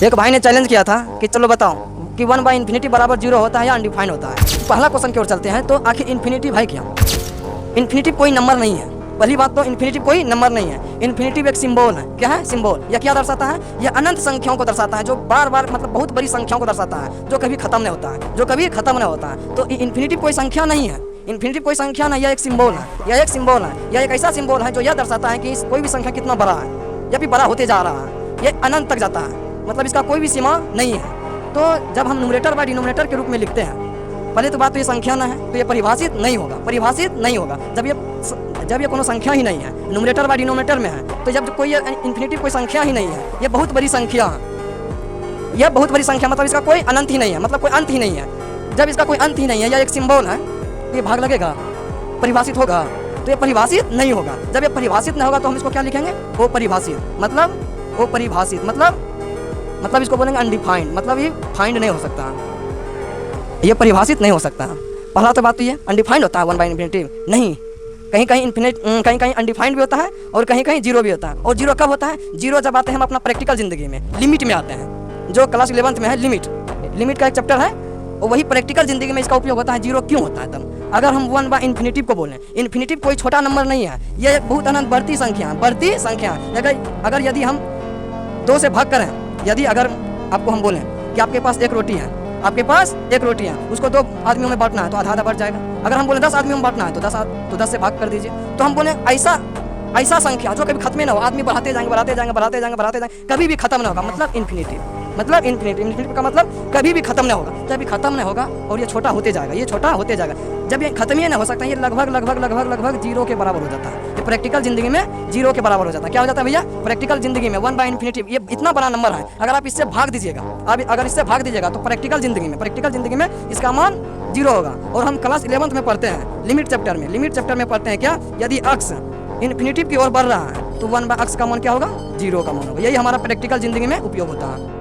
एक भाई ने चैलेंज किया था कि चलो बताओ कि 1/∞ बराबर 0 होता है या अनडिफाइंड होता है। पहला क्वेश्चन की ओर चलते हैं। तो आखिर इन्फिनिटी भाई क्या? इन्फिनिटी कोई नंबर नहीं है। पहली बात तो इन्फिनिटी कोई नंबर नहीं है। इन्फिनिटी एक सिंबल है। क्या है? सिंबल। यह क्या दर्शाता है? यह अनंत संख्याओं को दर्शाता है, जो बार बार मतलब बहुत बड़ी संख्याओं को दर्शाता है, जो कभी खत्म नहीं होता है, जो कभी खत्म नहीं होता है। तो इन्फिनिटी कोई संख्या नहीं है। इन्फिनिटी कोई संख्या नहीं, यह एक सिंबल है। यह एक सिंबल है। यह एक ऐसा सिंबल है जो यह दर्शाता है कि कोई भी संख्या कितना बड़ा है या भी बड़ा होते जा रहा है, यह अनंत तक जाता है, मतलब इसका कोई भी सीमा नहीं है। तो जब हम न्यूमरेटर बाय डिनोमिनेटर के रूप में लिखते हैं, पहले तो बात तो ये संख्या ना है, तो ये परिभाषित नहीं होगा। परिभाषित नहीं होगा जब ये कोनो संख्या ही नहीं है, न्यूमरेटर बाय डिनोमिनेटर में है। तो जब कोई इन्फिनिटी कोई संख्या ही नहीं है, ये बहुत बड़ी संख्या है। यह बहुत बड़ी संख्या मतलब इसका कोई अनंत ही नहीं है, मतलब कोई अंत ही नहीं है। जब इसका कोई अंत ही नहीं है, यह एक सिंबल है, तो ये भाग लगेगा, परिभाषित होगा। तो ये परिभाषित नहीं होगा। जब ये परिभाषित नहीं होगा तो हम इसको क्या लिखेंगे? अपरिभाषित। मतलब अपरिभाषित मतलब इसको बोलेंगे अनडिफाइंड, मतलब ये फाइंड नहीं हो सकता, ये परिभाषित नहीं हो सकता। पहला तो बात तो ये अनडिफाइंड होता है 1/∞ नहीं। कहीं कहीं अनडिफाइंड भी होता है और कहीं कहीं 0 भी होता है। और 0 कब होता है? 0 जब आते हैं हम अपना प्रैक्टिकल जिंदगी में, लिमिट में आते हैं, जो क्लास 11th में है लिमिट का एक चैप्टर है, और वही प्रैक्टिकल जिंदगी में इसका उपयोग होता है। 0 क्यों होता है तब? अगर हम 1/∞ को बोलें, इन्फिनिटी कोई छोटा नंबर नहीं है, यह एक बहुत अनंत बढ़ती संख्या। अगर यदि हम 2 से भाग करें, यदि अगर आपको हम बोलें कि आपके पास एक रोटी है, उसको 2 आदमियों में बांटना है तो आधा बढ़ जाएगा। अगर हम बोले 10 आदमियों में बांटना है तो 10 से भाग कर दीजिए। तो हम बोले ऐसा संख्या जो कभी खत्म ना हो, आदमी बढ़ाते जाएंगे, कभी भी खत्म ना होगा, मतलब इन्फिनिटी का मतलब कभी भी खत्म ना होगा। जब भी खत्म नहीं होगा और ये छोटा होते जाएगा, जब ये खत्म ही नहीं हो सकता, ये लगभग 0 के बराबर हो जाता है। ये प्रैक्टिकल जिंदगी में 0 के बराबर हो जाता है। क्या हो जाता है भैया? प्रैक्टिकल जिंदगी में 1/∞ ये इतना बड़ा नंबर है। अगर आप इससे भाग दीजिएगा तो प्रैक्टिकल जिंदगी में इसका मान 0 होगा। और हम क्लास 11th में पढ़ते हैं, लिमिट चैप्टर में पढ़ते हैं क्या? यदि अक्ष इन्फिनिटी की ओर बढ़ रहा है तो 1/x का मान क्या होगा? 0 का मान होगा। यही हमारा प्रैक्टिकल जिंदगी में उपयोग होता है।